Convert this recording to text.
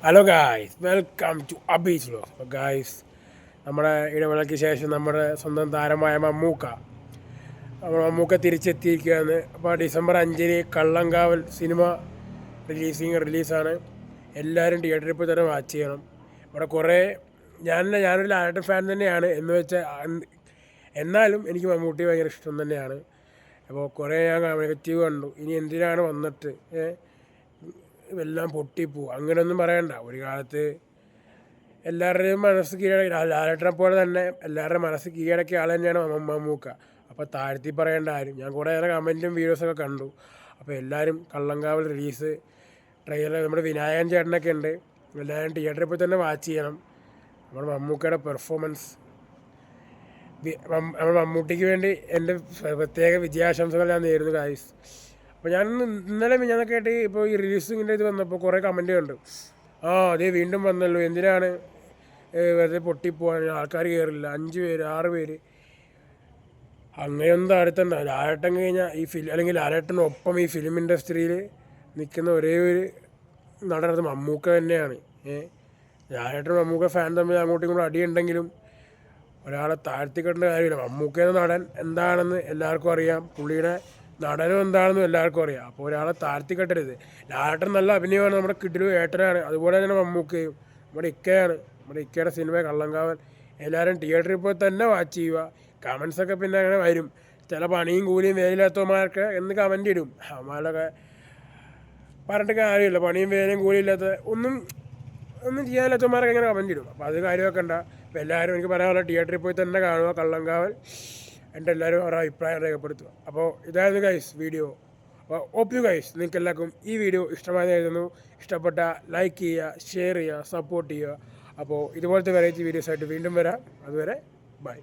Hello guys, welcome to Abi's vlog. അപ്പോൾ guys, നമ്മുടെ ഇടവേളയ്ക്ക് ശേഷം നമ്മുടെ സ്വന്തം താരമായ മമ്മൂക്ക തിരിച്ചെത്തിയിരിക്കുകയാണ്. അപ്പോൾ ഡിസംബർ 5 കള്ളങ്കാവൽ സിനിമ റിലീസാണ്. എല്ലാവരും തിയേറ്ററിൽ പോയി തന്നെ വാച്ച് ചെയ്യണം. ഇവിടെ കുറേ ഞാനൊരു ലാലേട്ടൻ ഫാൻ തന്നെയാണ് എന്ന് വെച്ചാൽ, എന്നാലും എനിക്ക് മമ്മൂട്ടി ഭയങ്കര ഇഷ്ടം തന്നെയാണ്. അപ്പോൾ കുറേ ഞാൻ നെഗറ്റീവ് കണ്ടു. ഇനി എന്തിനാണ് വന്നിട്ട് എല്ലാം പൊട്ടിപ്പോവും, അങ്ങനെയൊന്നും പറയണ്ട. ഒരു കാലത്ത് എല്ലാവരുടെയും മനസ്സ് കീഴടക്കി, ലാലേട്ടനെ പോലെ തന്നെ എല്ലാവരുടെയും മനസ്സ് കീഴടക്കിയ ആൾ തന്നെയാണ് മമ്മൂക്ക. അപ്പോൾ താഴ്ത്തി പറയേണ്ട ആരും. ഞാൻ കുറേ നേരം കമൻറ്റും വീഡിയോസൊക്കെ കണ്ടു. അപ്പോൾ എല്ലാവരും കള്ളങ്കാവൽ റിലീസ് ട്രെയിലർ, നമ്മുടെ വിനായകൻ ചേട്ടനൊക്കെ ഉണ്ട്, എല്ലാവരും തിയേറ്ററിൽ പോയി തന്നെ വാച്ച് ചെയ്യണം. നമ്മുടെ മമ്മൂക്കയുടെ പെർഫോമൻസ്, നമ്മുടെ മമ്മൂട്ടിക്ക് വേണ്ടി എൻ്റെ പ്രത്യേക വിജയാശംസകൾ ഞാൻ നേരുന്നു ഗായ്സ്. അപ്പോൾ ഞാൻ ഇന്നലെ ഞാനൊക്കെ ആയിട്ട് ഇപ്പോൾ ഈ റിലീസിങ്ങിൻ്റെ ഇത് വന്നപ്പോൾ കുറേ കമൻറ്റ് കണ്ടു. അതേ വീണ്ടും വന്നല്ലോ, എന്തിനാണ് വെറുതെ പൊട്ടിപ്പോവാൻ, ആൾക്കാർ കയറില്ല, 5 പേര് 6 പേര്, അങ്ങനെയൊന്നും താഴ്ത്തണ്ട. ലാലേട്ടൻ കഴിഞ്ഞാൽ അല്ലെങ്കിൽ ലാലേട്ടനൊപ്പം ഈ ഫിലിം ഇൻഡസ്ട്രിയിൽ നിൽക്കുന്ന ഒരേ ഒരു നടനത് മമ്മൂക്ക തന്നെയാണ്. ലാലേട്ടൻ മമ്മൂക്ക ഫാൻ തമ്മിൽ അങ്ങോട്ടും ഇങ്ങോട്ടും അടിയുണ്ടെങ്കിലും ഒരാളെ താഴ്ത്തിക്കേണ്ട കാര്യമില്ല. മമ്മൂക്ക എന്ന നടൻ എന്താണെന്ന് എല്ലാവർക്കും അറിയാം, പുള്ളിയുടെ നടനും എന്താണെന്നും എല്ലാവർക്കും അറിയാം. അപ്പോൾ ഒരാളെ താഴ്ത്തിക്കെട്ടരുത്. ലാലേട്ടൻ നല്ല അഭിനയമാണ്, നമ്മുടെ കിടിലു ഏട്ടനാണ്. അതുപോലെ തന്നെ മമ്മൂക്കയും നമ്മുടെ ഇക്കയുടെ സിനിമ കള്ളങ്കാവൽ എല്ലാവരും തിയേറ്ററിൽ പോയി തന്നെ വാച്ച് ചെയ്യുക. കമൻസൊക്കെ പിന്നെ അങ്ങനെ വരും, ചില പണിയും കൂലിയും വേലില്ലാത്തവന്മാർക്ക് എന്ന് കമൻറ്റ് ഇടും. അവന്മാരൊക്കെ പറഞ്ഞിട്ട് കാര്യമില്ല. പണിയും വേലയും കൂലിയും ഇല്ലാത്ത ഒന്നും ചെയ്യാനില്ലാത്തവന്മാരൊക്കെ ഇങ്ങനെ കമൻറ്റ് ഇടും. അപ്പോൾ അത് കാര്യമൊക്കെ ഉണ്ട്. അപ്പോൾ എല്ലാവരും എനിക്ക് പറയാനുള്ള തിയേറ്ററിൽ പോയി തന്നെ കാണുക കള്ളങ്കാവൽ. എൻ്റെ എല്ലാവരും അവരുടെ അഭിപ്രായം രേഖപ്പെടുത്തുക. അപ്പോൾ ഇതായിരുന്നു ഗൈസ് വീഡിയോ. അപ്പോൾ ഹോപ്പ് യു ഗൈസ്, നിങ്ങൾക്ക് എല്ലാവർക്കും ഈ വീഡിയോ ഇഷ്ടമായിരുന്നു. ഇഷ്ടപ്പെട്ട ലൈക്ക് ചെയ്യുക, ഷെയർ ചെയ്യുക, സപ്പോർട്ട് ചെയ്യുക. അപ്പോൾ ഇതുപോലത്തെ വെറൈറ്റി വീഡിയോസായിട്ട് വീണ്ടും വരാം. അതുവരെ ബൈ.